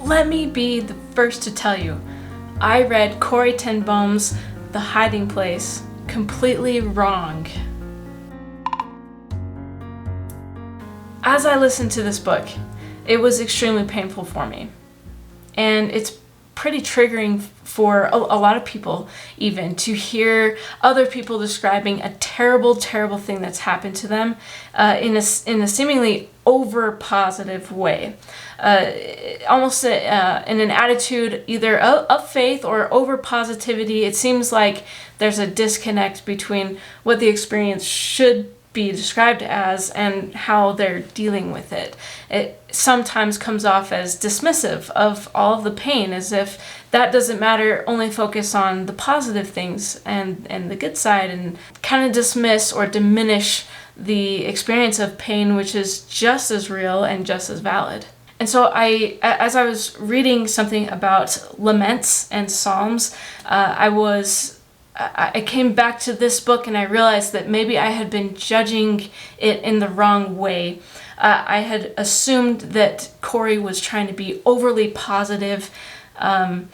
let me be the first to tell you, I read Corrie Ten Boom's The Hiding Place completely wrong. As I listened to this book, it was extremely painful for me. And it's pretty triggering for a lot of people even to hear other people describing a terrible, terrible thing that's happened to them in a seemingly over positive way. Almost in an attitude either of faith or over positivity. It seems like there's a disconnect between what the experience should be described as and how they're dealing with it. It sometimes comes off as dismissive of all of the pain, as if that doesn't matter, only focus on the positive things and the good side, and kind of dismiss or diminish the experience of pain, which is just as real and just as valid. And so as I was reading something about laments and psalms, I came back to this book and I realized that maybe I had been judging it in the wrong way. I had assumed that Corrie was trying to be overly positive. And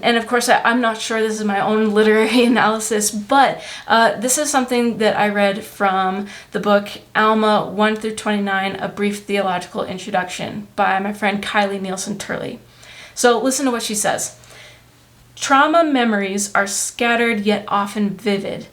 of course, I'm not sure this is my own literary analysis, but this is something that I read from the book Alma 1 through 29, A Brief Theological Introduction by my friend Kylie Nielsen Turley. So listen to what she says. Trauma memories are scattered yet often vivid.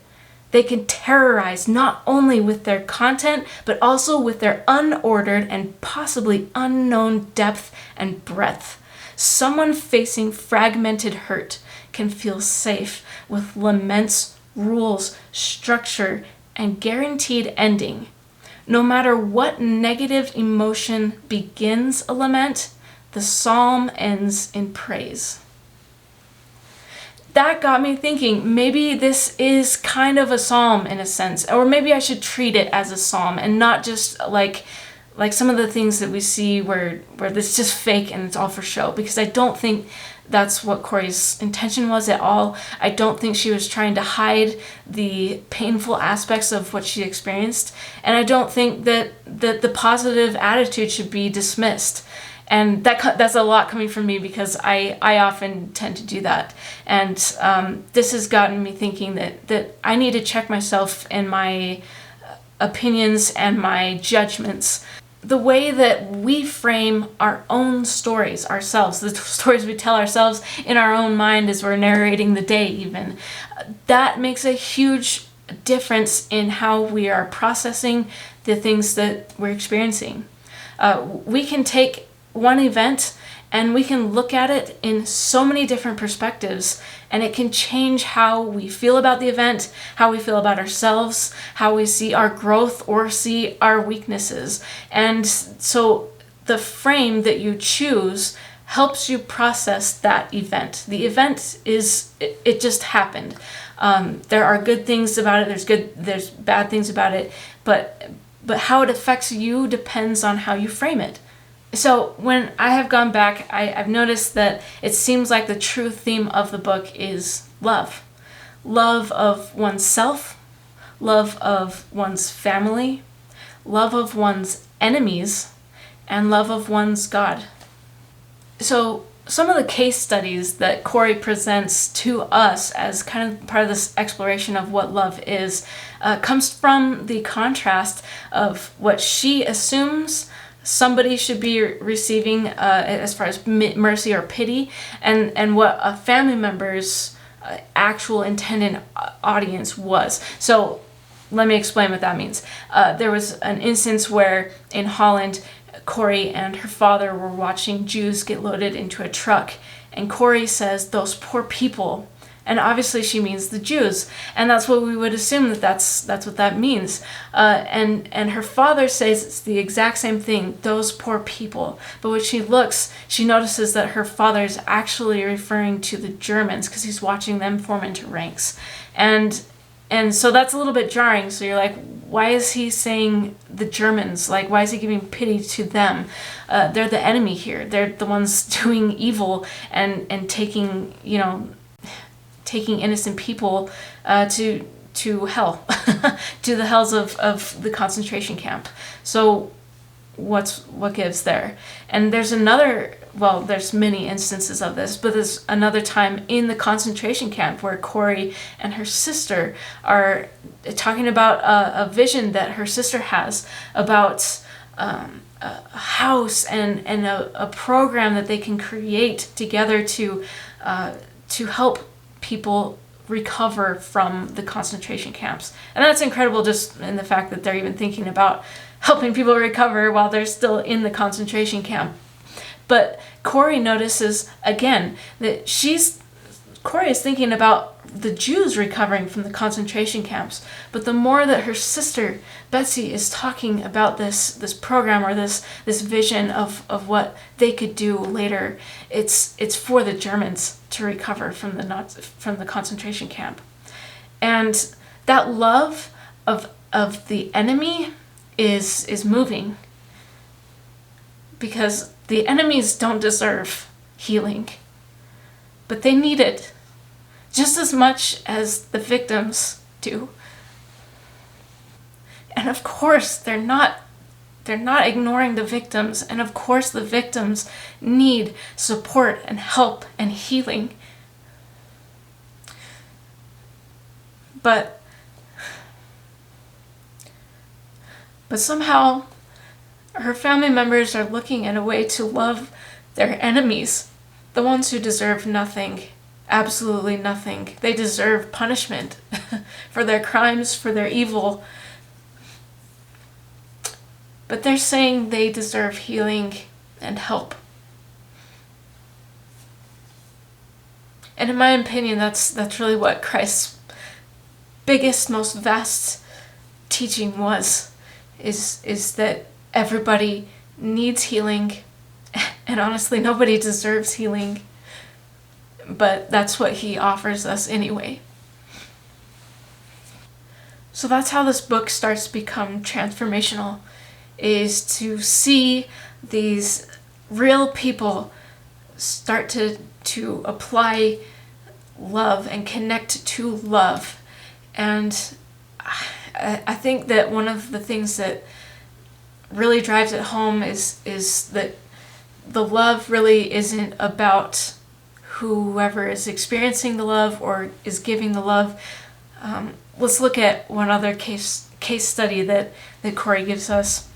They can terrorize not only with their content, but also with their unordered and possibly unknown depth and breadth. Someone facing fragmented hurt can feel safe with laments, rules, structure, and guaranteed ending. No matter what negative emotion begins a lament, the psalm ends in praise. That got me thinking, maybe this is kind of a psalm in a sense, or maybe I should treat it as a psalm and not just like some of the things that we see where it's just fake and it's all for show, because I don't think that's what Corrie's intention was at all. I don't think she was trying to hide the painful aspects of what she experienced, and I don't think that the positive attitude should be dismissed. And that's a lot coming from me, because I often tend to do that. And this has gotten me thinking that I need to check myself in my opinions and my judgments. The way that we frame our own stories ourselves, the stories we tell ourselves in our own mind as we're narrating the day even, that makes a huge difference in how we are processing the things that we're experiencing. We can take one event and we can look at it in so many different perspectives, and it can change how we feel about the event, how we feel about ourselves, how we see our growth or see our weaknesses. And so the frame that you choose helps you process that event. The event it just happened. There are good things about it, there's bad things about it, but how it affects you depends on how you frame it. So when I have gone back, I've noticed that it seems like the true theme of the book is love. Love of oneself, love of one's family, love of one's enemies, and love of one's God. So some of the case studies that Corrie presents to us as kind of part of this exploration of what love is comes from the contrast of what she assumes somebody should be receiving as far as mercy or pity, and what a family member's actual intended audience was. So let me explain what that means. There was an instance where in Holland, Corrie and her father were watching Jews get loaded into a truck, and Corrie says, "Those poor people." And obviously she means the Jews, and that's what we would assume that's what that means. And her father says it's the exact same thing, "Those poor people." But when she looks, she notices that her father is actually referring to the Germans, because he's watching them form into ranks. And so that's a little bit jarring. So you're like, why is he saying the Germans? Like, why is he giving pity to them? They're the enemy here. They're the ones doing evil and taking innocent people to hell, to the hells of the concentration camp. So what gives there. And there's another, well, there's many instances of this, but there's another time in the concentration camp where Corrie and her sister are talking about a vision that her sister has about a house and a program that they can create together to help people recover from the concentration camps. And that's incredible, just in the fact that they're even thinking about helping people recover while they're still in the concentration camp. But Corrie notices again that Corrie is thinking about the Jews recovering from the concentration camps. But the more that her sister Betsy is talking about this program or this vision of what they could do later, it's for the Germans to recover from the concentration camp. And that love of the enemy is moving, because the enemies don't deserve healing, but they need it just as much as the victims do. And of course, they're not ignoring the victims, and of course the victims need support and help and healing. But somehow her family members are looking at a way to love their enemies, the ones who deserve nothing, absolutely nothing. They deserve punishment for their crimes, for their evil. But they're saying they deserve healing and help. And in my opinion, that's really what Christ's biggest, most vast teaching was, is that everybody needs healing, and honestly, nobody deserves healing, but that's what he offers us anyway. So that's how this book starts to become transformational, is to see these real people start to apply love and connect to love. And I think that one of the things that really drives it home is that the love really isn't about whoever is experiencing the love or is giving the love. Let's look at one other case study that Corrie gives us.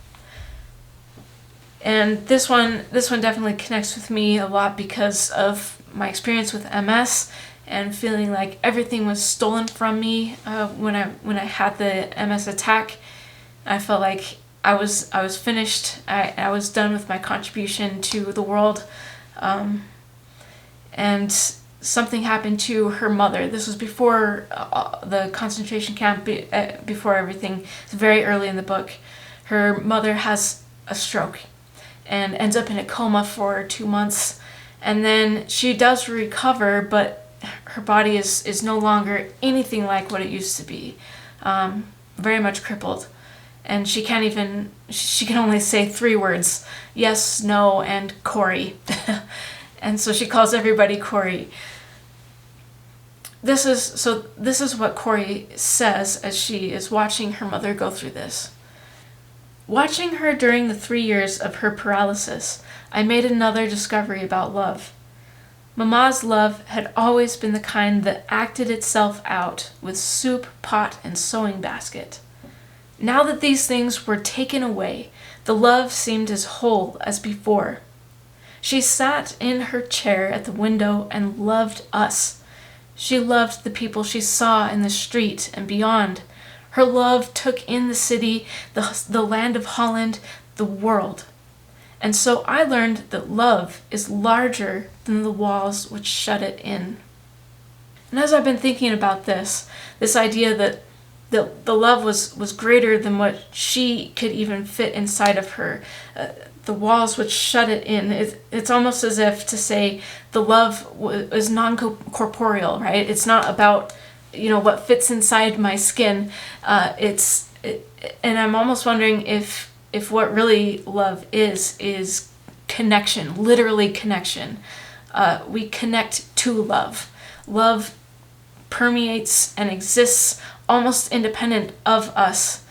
And this one definitely connects with me a lot because of my experience with MS and feeling like everything was stolen from me when I had the MS attack. I felt like I was finished. I was done with my contribution to the world. And something happened to her mother. This was before the concentration camp, before everything. It's very early in the book. Her mother has a stroke and ends up in a coma for 2 months. And then she does recover, but her body is no longer anything like what it used to be. Very much crippled. And she can only say 3 words: yes, no, and Corrie. And so she calls everybody Corrie. This is what Corrie says as she is watching her mother go through this. Watching her during the 3 years of her paralysis, I made another discovery about love. Mama's love had always been the kind that acted itself out with soup, pot, and sewing basket. Now that these things were taken away, the love seemed as whole as before. She sat in her chair at the window and loved us. She loved the people she saw in the street and beyond. Her love took in the city, the land of Holland, the world. And so I learned that love is larger than the walls which shut it in. And as I've been thinking about this idea that the love was greater than what she could even fit inside of her, the walls which shut it in, it's almost as if to say the love is non-corporeal, right? It's not about, what fits inside my skin. And I'm almost wondering if what really love is connection, literally connection. We connect to love. Love permeates and exists almost independent of us.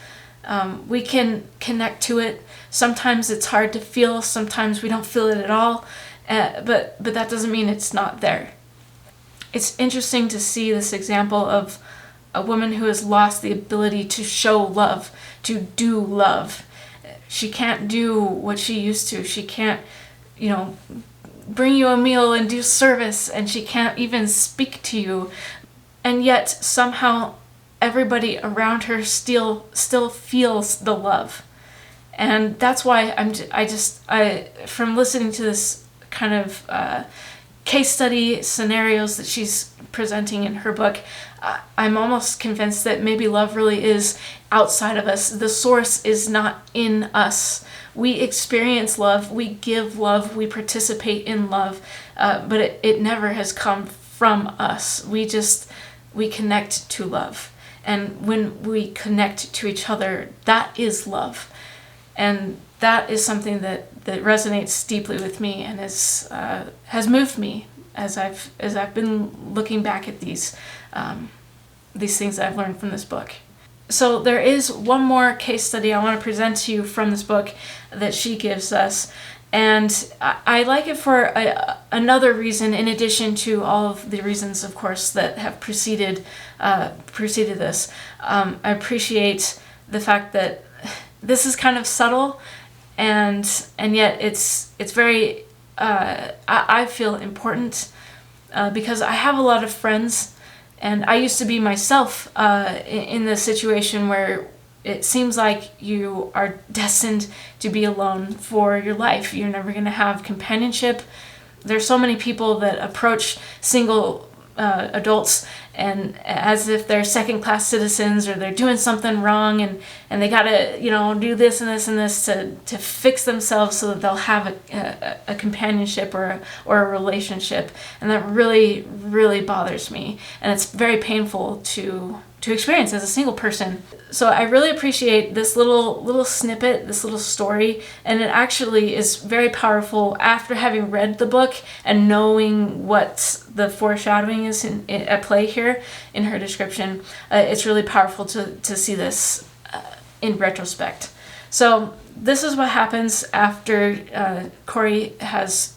We can connect to it Sometimes it's hard to feel, sometimes we don't feel it at all, but that doesn't mean it's not there. It's interesting to see this example of a woman who has lost the ability to show love, to do love. She can't do what she used to. She can't, bring you a meal and do service, and she can't even speak to you. And yet somehow everybody around her still feels the love. And that's why from listening to this kind of case study scenarios that she's presenting in her book, I'm almost convinced that maybe love really is outside of us. The source is not in us. We experience love, we give love, we participate in love, but it never has come from us. We connect to love. And when we connect to each other, that is love. And that is something that resonates deeply with me and has moved me as I've been looking back at these things that I've learned from this book. So there is one more case study I want to present to you from this book that she gives us, and I like it for another reason, in addition to all of the reasons, of course, that have preceded this. I appreciate the fact that this is kind of subtle, and yet it's very I feel important because I have a lot of friends, and I used to be myself in the situation where it seems like you are destined to be alone for your life. You're never going to have companionship. There's so many people that approach single adults and as if they're second-class citizens, or they're doing something wrong, and they gotta do this and this and this to fix themselves so that they'll have a companionship or a relationship, and that really, really bothers me, and it's very painful to experience as a single person. So I really appreciate this little snippet, this little story, and it actually is very powerful after having read the book and knowing what the foreshadowing is at play here in her description. It's really powerful to see this in retrospect. So this is what happens after Corrie has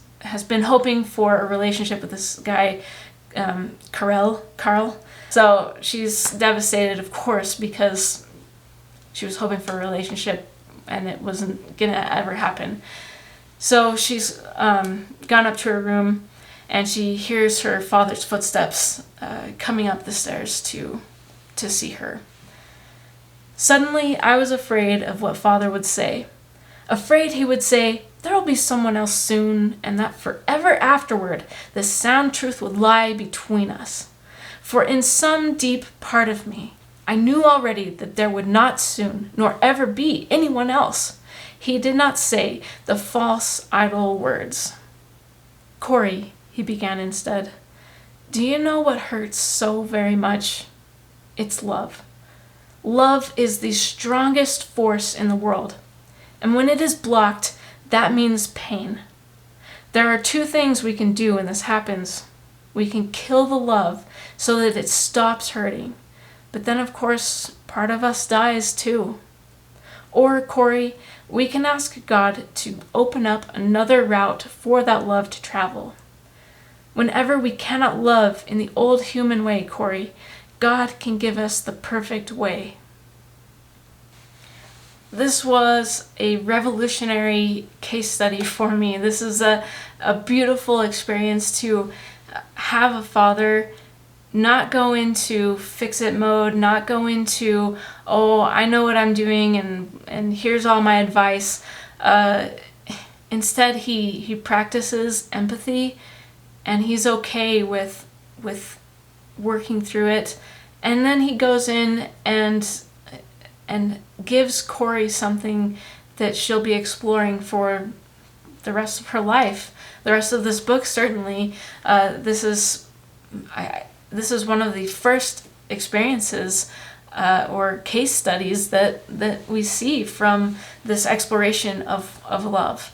been hoping for a relationship with this guy, Carl. So she's devastated, of course, because she was hoping for a relationship and it wasn't gonna ever happen. So she's gone up to her room and she hears her father's footsteps coming up the stairs to see her. Suddenly, I was afraid of what Father would say. Afraid he would say, "There'll be someone else soon," and that forever afterward, the sound truth would lie between us. For in some deep part of me, I knew already that there would not soon, nor ever be, anyone else. He did not say the false, idle words. "Corrie," he began instead, "do you know what hurts so very much? It's love. Love is the strongest force in the world. And when it is blocked, that means pain. There are two things we can do when this happens. We can kill the love so that it stops hurting. But then, of course, part of us dies too. Or, Corrie, we can ask God to open up another route for that love to travel. Whenever we cannot love in the old human way, Corrie, God can give us the perfect way." This was a revolutionary case study for me. This is a beautiful experience to have a father not go into fix-it mode, not go into, "Oh, I know what I'm doing and here's all my advice." Instead, he practices empathy, and he's okay with working through it. And then he goes in and gives Corrie something that she'll be exploring for the rest of her life, the rest of this book. Certainly, this is one of the first experiences or case studies that we see from this exploration of love.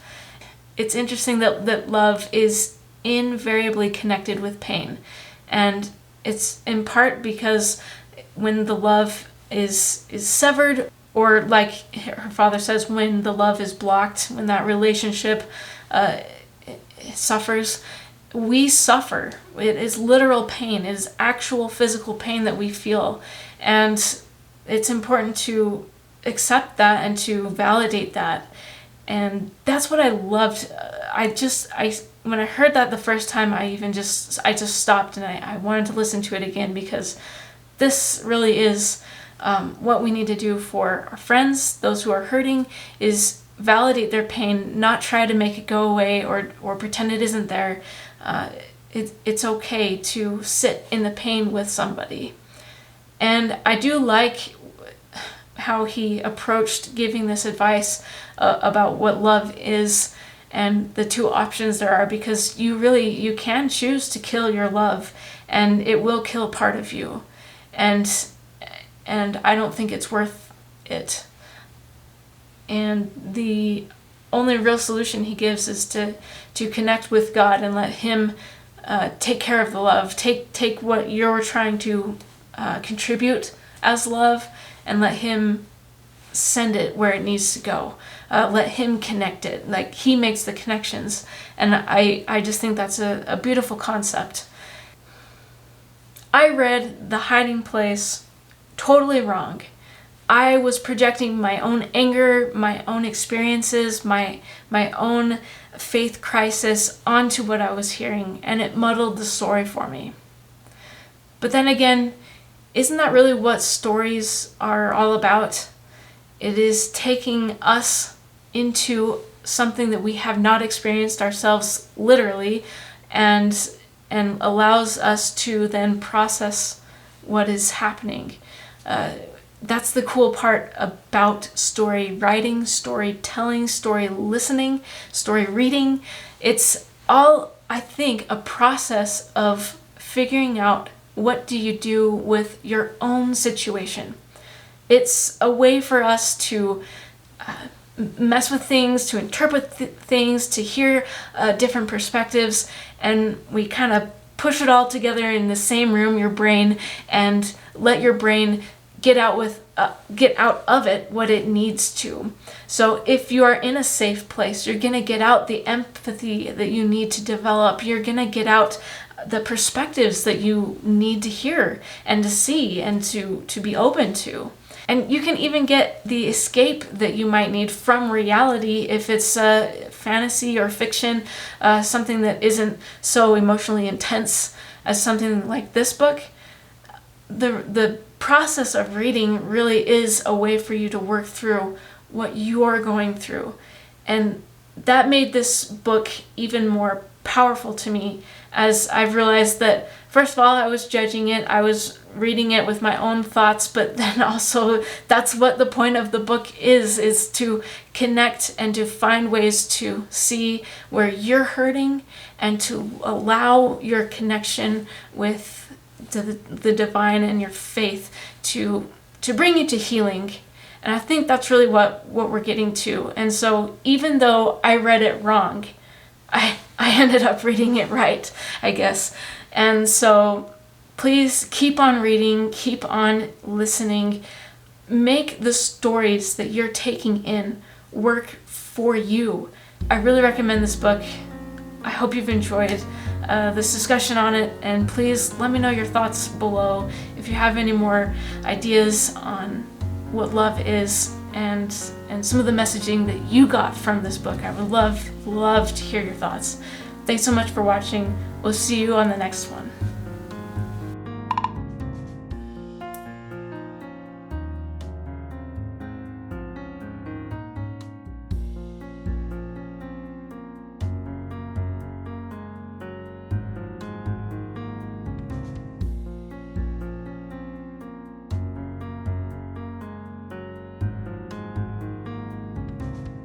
It's interesting that love is invariably connected with pain, and it's in part because when the love is severed, or like her father says, when the love is blocked, when that relationship suffers, we suffer. It is literal pain. It is actual physical pain that we feel. And it's important to accept that and to validate that. And that's what I loved. When I heard that the first time, I just stopped and I wanted to listen to it again, because this really is what we need to do for our friends, those who are hurting, is validate their pain, not try to make it go away or pretend it isn't there. It's okay to sit in the pain with somebody. And I do like how he approached giving this advice about what love is and the two options there are, because you can choose to kill your love, and it will kill part of you. And I don't think it's worth it. And the only real solution he gives is to connect with God and let him take care of the love. Take what you're trying to contribute as love, and let him send it where it needs to go. Let him connect it. Like, he makes the connections. And I just think that's a beautiful concept. I read The Hiding Place totally wrong. I was projecting my own anger, my own experiences, my own faith crisis onto what I was hearing, and it muddled the story for me. But then again, isn't that really what stories are all about? It is taking us into something that we have not experienced ourselves literally, and allows us to then process what is happening. That's the cool part about story writing, storytelling, story listening, story reading. It's all, I think, a process of figuring out what do you do with your own situation. It's a way for us to mess with things, to interpret things, to hear different perspectives, and we kind of push it all together in the same room, your brain, and let your brain get out of it what it needs to. So if you are in a safe place, you're going to get out the empathy that you need to develop. You're going to get out the perspectives that you need to hear and to see and to be open to. And you can even get the escape that you might need from reality if it's fantasy or fiction, something that isn't so emotionally intense as something like this book. The process of reading really is a way for you to work through what you're going through. And that made this book even more powerful to me, as I've realized that, first of all, I was judging it, I was reading it with my own thoughts, but then also that's what the point of the book is to connect and to find ways to see where you're hurting and to allow your connection with the divine and your faith to bring you to healing. And I think that's really what we're getting to. And so even though I read it wrong, I ended up reading it right, I guess. And so please keep on reading, keep on listening. Make the stories that you're taking in work for you. I really recommend this book. I hope you've enjoyed this discussion on it, and please let me know your thoughts below if you have any more ideas on what love is and some of the messaging that you got from this book. I would love to hear your thoughts. Thanks so much for watching. We'll see you on the next one.